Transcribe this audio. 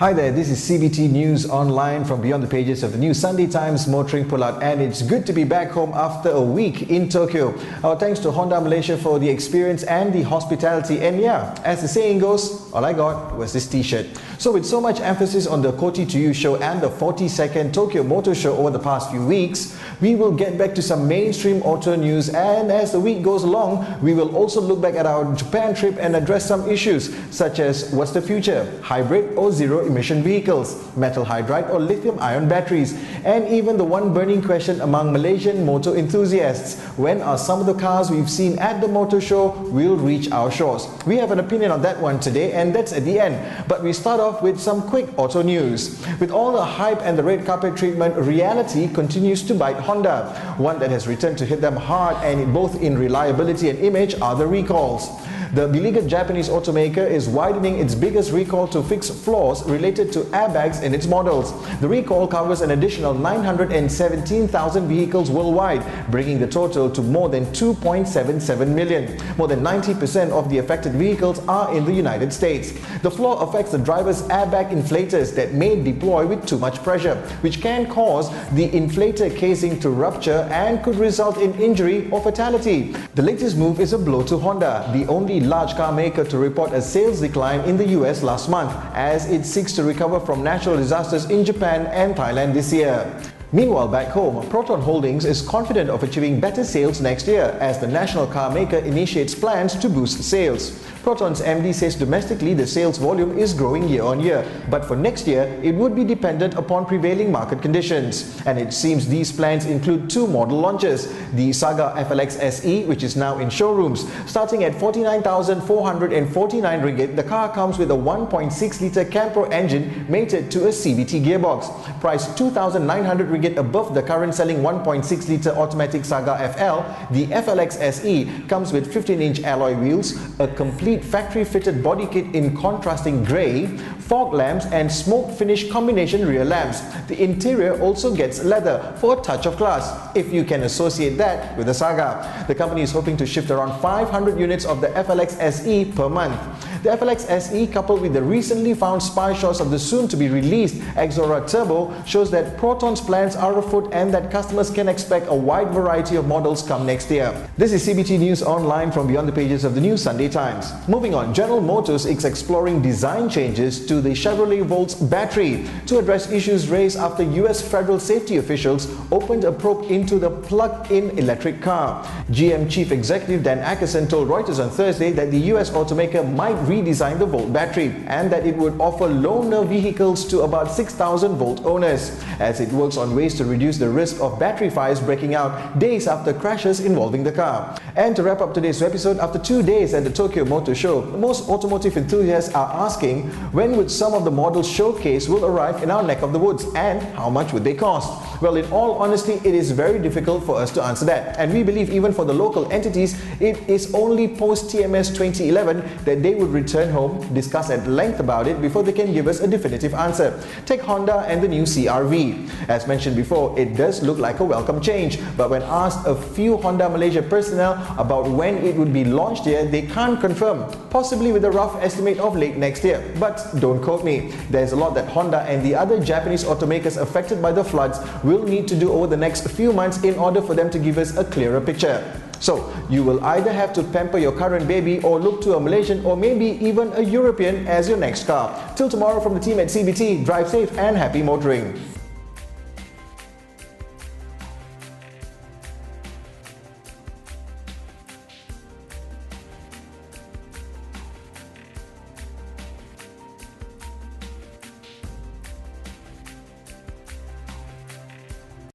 Hi there, this is CBT News Online from beyond the pages of the New Sunday Times Motoring Pullout, and it's good to be back home after a week in Tokyo. Our thanks to Honda Malaysia for the experience and the hospitality, and yeah, as the saying goes, all I got was this t-shirt. So with so much emphasis on the Koti to You show and the 42nd Tokyo Motor Show over the past few weeks, we will get back to some mainstream auto news, and as the week goes along, we will also look back at our Japan trip and address some issues such as what's the future, hybrid or zero emission vehicles, metal hydride or lithium-ion batteries, and even the one burning question among Malaysian motor enthusiasts: when are some of the cars we've seen at the motor show will reach our shores? We have an opinion on that one today, and that's at the end. But we start off with some quick auto news. With all the hype and the red carpet treatment, reality continues to bite Honda. One that has returned to hit them hard, and both in reliability and image, are the recalls. The beleaguered Japanese automaker is widening its biggest recall to fix flaws related to airbags in its models. The recall covers an additional 917,000 vehicles worldwide, bringing the total to more than 2.77 million. More than 90% of the affected vehicles are in the United States. The flaw affects the driver's airbag inflators that may deploy with too much pressure, which can cause the inflator casing to rupture and could result in injury or fatality. The latest move is a blow to Honda, the only large car maker to report a sales decline in the US last month, as it seeks to recover from natural disasters in Japan and Thailand this year. Meanwhile, back home, Proton Holdings is confident of achieving better sales next year as the national car maker initiates plans to boost sales. Proton's MD says domestically the sales volume is growing year on year, but for next year it would be dependent upon prevailing market conditions. And it seems these plans include two model launches: the Saga FLX SE, which is now in showrooms. Starting at 49,449 ringgit, the car comes with a 1.6-litre Campro engine mated to a CBT gearbox. Priced 2,900 ringgit above the current selling 1.6-litre automatic Saga FL, the FLX SE comes with 15-inch alloy wheels, a complete factory-fitted body kit in contrasting grey, fog lamps and smoke finish combination rear lamps. The interior also gets leather for a touch of class, if you can associate that with the Saga. The company is hoping to shift around 500 units of the FLX SE per month. The FLX SE, coupled with the recently found spy shots of the soon-to-be-released Exora Turbo, shows that Proton's plans are afoot and that customers can expect a wide variety of models come next year. This is CBT News Online from beyond the pages of the New Sunday Times. Moving on, General Motors is exploring design changes to the Chevy Volt Battery to address issues raised after US federal safety officials opened a probe into the plug-in electric car. GM Chief Executive Dan Ackerson told Reuters on Thursday that the US automaker might redesign the Volt battery and that it would offer loaner vehicles to about 6,000 Volt owners, as it works on ways to reduce the risk of battery fires breaking out days after crashes involving the car. And to wrap up today's episode, after 2 days at the Tokyo Motor Show, most automotive enthusiasts are asking when would some of the models showcased will arrive in our neck of the woods and how much would they cost? Well, in all honesty, it is very difficult for us to answer that, and we believe even for the local entities, it is only post-TMS 2011 that they would return home, discuss at length about it before they can give us a definitive answer. Take Honda and the new CR-V. As mentioned before, it does look like a welcome change, but when asked a few Honda Malaysia personnel about when it would be launched here, they can't confirm, possibly with a rough estimate of late next year. But don't quote me. There's a lot that Honda and the other Japanese automakers affected by the floods will need to do over the next few months in order for them to give us a clearer picture. So, you will either have to pamper your current baby or look to a Malaysian or maybe even a European as your next car. Till tomorrow, from the team at CBT, drive safe and happy motoring.